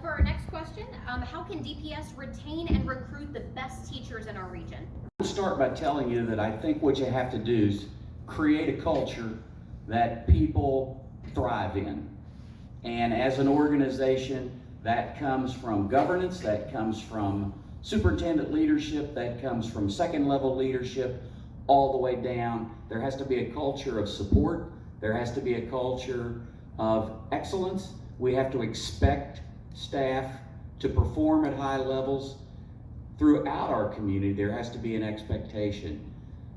For our next question, how can DPS retain and recruit the best teachers in our region? I'll start by telling you that I think what you have to do is create a culture that people thrive in. And as an organization, that comes from governance, that comes from superintendent leadership, that comes from second level leadership, all the way down. There has to be a culture of support. There has to be a culture of excellence. We have to expect staff to perform at high levels. Throughout our community, there has to be an expectation.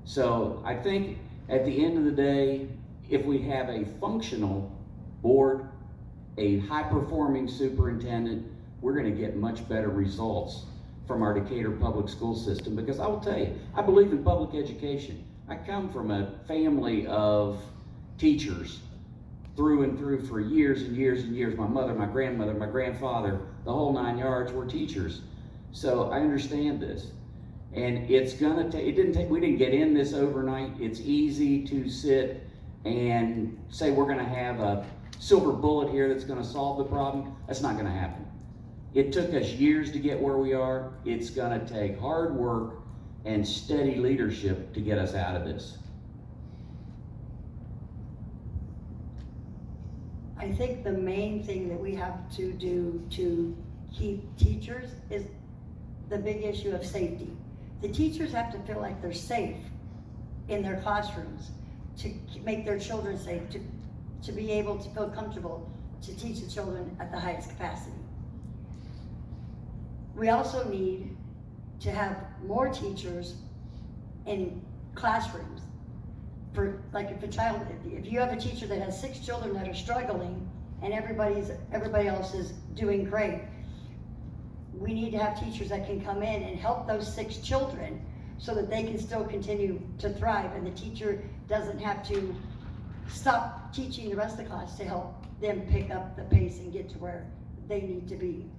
So I think at the end of the day, if we have a functional board, a high-performing superintendent, we're going to get much better results from our Decatur public school system. Because I will tell you, I believe in public education. I come from a family of teachers through and through for years and years and years. My mother, my grandmother, my grandfather, the whole 9 yards were teachers. So I understand this. And it's gonna take, we didn't get in this overnight. It's easy to sit and say we're gonna have a silver bullet here that's gonna solve the problem. That's not gonna happen. It took us years to get where we are. It's gonna take hard work and steady leadership to get us out of this. I think the main thing that we have to do to keep teachers is the big issue of safety. The teachers have to feel like they're safe in their classrooms, to make their children safe, to be able to feel comfortable to teach the children at the highest capacity. We also need to have more teachers in classrooms. For, like, if you have a teacher that has 6 children that are struggling and everybody else is doing great, we need to have teachers that can come in and help those 6 children so that they can still continue to thrive, and the teacher doesn't have to stop teaching the rest of the class to help them pick up the pace and get to where they need to be.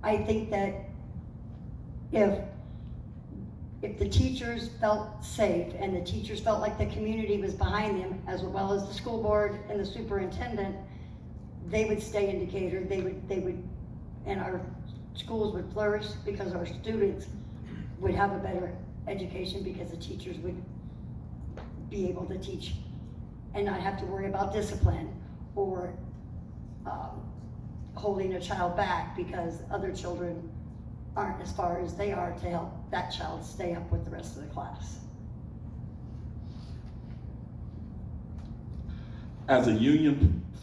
I think that if the teachers felt safe and the teachers felt like the community was behind them, as well as the school board and the superintendent, they would stay in Decatur. They would, and our schools would flourish because our students would have a better education, because the teachers would be able to teach and not have to worry about discipline or holding a child back because other children aren't as far as they are to help that child stay up with the rest of the class. As a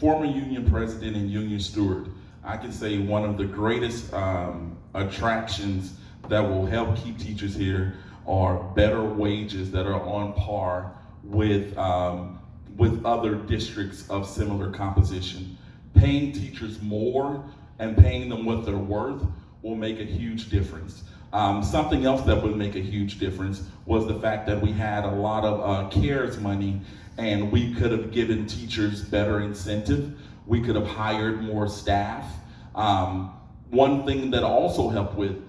former union president and union steward, I can say one of the greatest attractions that will help keep teachers here are better wages that are on par with other districts of similar composition. Paying teachers more and paying them what they're worth will make a huge difference. Something else that would make a huge difference was the fact that we had a lot of CARES money, and we could have given teachers better incentive. We could have hired more staff. One thing that also helped with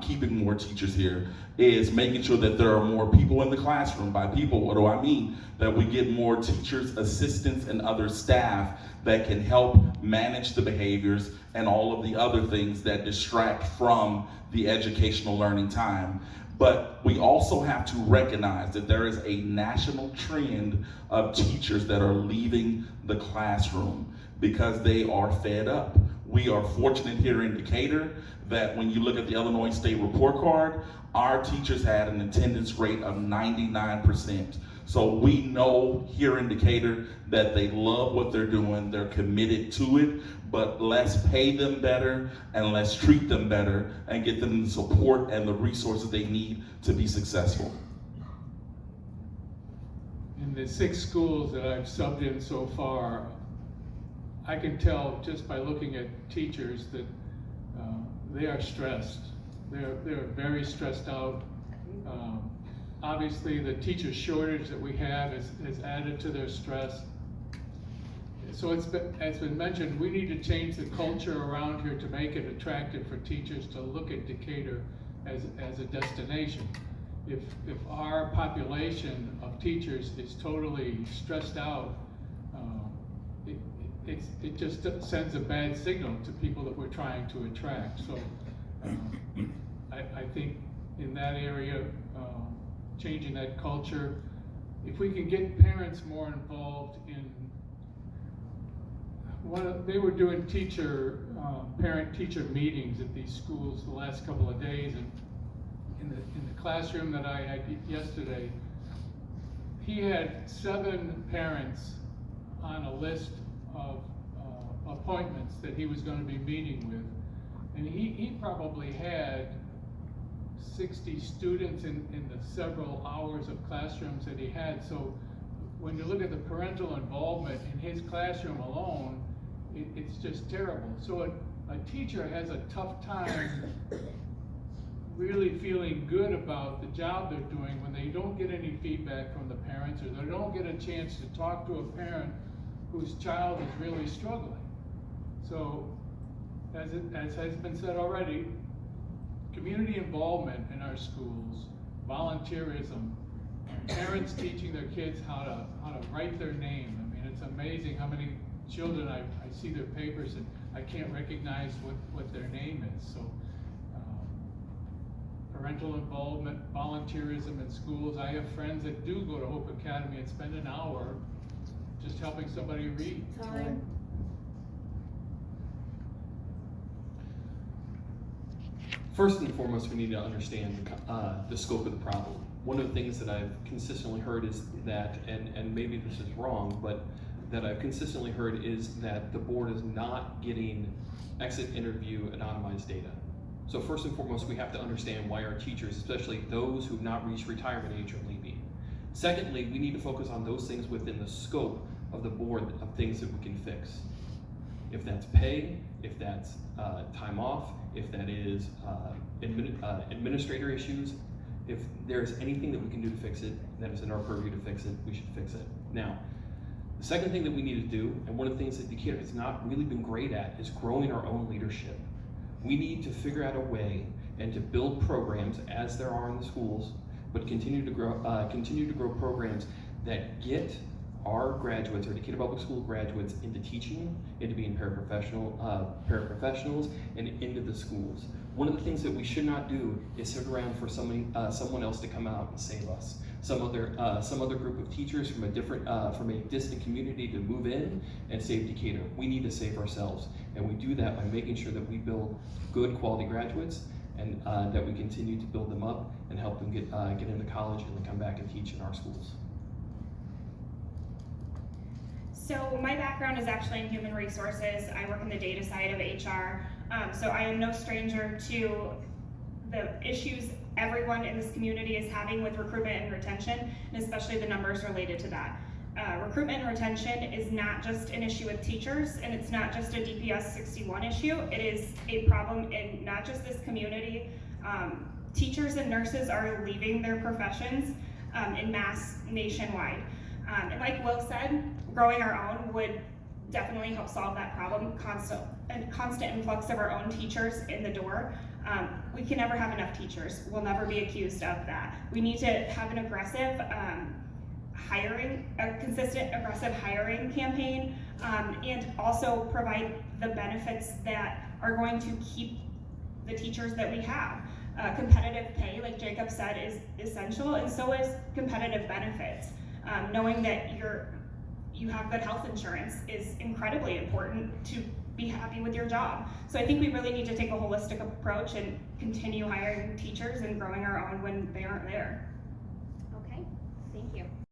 keeping more teachers here is making sure that there are more people in the classroom. By people, what do I mean? That we get more teachers, assistants, and other staff that can help manage the behaviors and all of the other things that distract from the educational learning time. But we also have to recognize that there is a national trend of teachers that are leaving the classroom because they are fed up. We are fortunate here in Decatur that when you look at the Illinois State Report Card, our teachers had an attendance rate of 99%. So we know here in Decatur that they love what they're doing, they're committed to it, but let's pay them better and let's treat them better and get them the support and the resources they need to be successful. In the 6 schools that I've subbed in so far, I can tell just by looking at teachers that they are stressed. They're very stressed out. Obviously, the teacher shortage that we have has added to their stress. So as been mentioned, we need to change the culture around here to make it attractive for teachers to look at Decatur as a destination. If our population of teachers is totally stressed out, it just sends a bad signal to people that we're trying to attract. So I think in that area, changing that culture, if we can get parents more involved in they were doing parent-teacher meetings at these schools the last couple of days, and in the classroom that I had yesterday, he had 7 parents on a list of appointments that he was going to be meeting with, and he probably had 60 students in the several hours of classrooms that he had. So when you look at the parental involvement in his classroom alone, it's just terrible. So a teacher has a tough time really feeling good about the job they're doing when they don't get any feedback from the parents, or they don't get a chance to talk to a parent whose child is really struggling. So, as has been said already, community involvement in our schools, volunteerism, parents teaching their kids how to write their name. I mean, it's amazing how many children I see their papers and I can't recognize what their name is. So parental involvement, volunteerism in schools. I have friends that do go to Hope Academy and spend an hour just helping somebody read. Time. First and foremost, we need to understand the scope of the problem. One of the things that I've consistently heard is that, and maybe this is wrong, but that I've consistently heard is that the board is not getting exit interview anonymized data. So first and foremost, we have to understand why our teachers, especially those who have not reached retirement age, are leaving. Secondly, we need to focus on those things within the scope of the board of things that we can fix. If that's pay, if that's time off, if that is administrator issues, if there's anything that we can do to fix it, that is in our purview to fix it, we should fix it. Now, the second thing that we need to do, and one of the things that Decatur has not really been great at, is growing our own leadership. We need to figure out a way and to build programs, as there are in the schools, but continue to grow programs that get our graduates, our Decatur Public School graduates, into teaching, into being paraprofessionals, and into the schools. One of the things that we should not do is sit around for someone else to come out and save us. Some other group of teachers from a distant community to move in and save Decatur. We need to save ourselves, and we do that by making sure that we build good quality graduates, and that we continue to build them up and help them get into college and then come back and teach in our schools. So my background is actually in human resources. I work in the data side of HR. So I am no stranger to the issues everyone in this community is having with recruitment and retention, and especially the numbers related to that. Recruitment and retention is not just an issue with teachers, and it's not just a DPS 61 issue. It is a problem in not just this community. Teachers and nurses are leaving their professions in mass nationwide. And like Will said, growing our own would definitely help solve that problem. Constant influx of our own teachers in the door. We can never have enough teachers. We'll never be accused of that. We need to have an aggressive consistent aggressive hiring campaign, and also provide the benefits that are going to keep the teachers that we have. Competitive pay, like Jacob said, is essential, and so is competitive benefits. Knowing that you have good health insurance is incredibly important to be happy with your job. So I think we really need to take a holistic approach and continue hiring teachers and growing our own when they aren't there.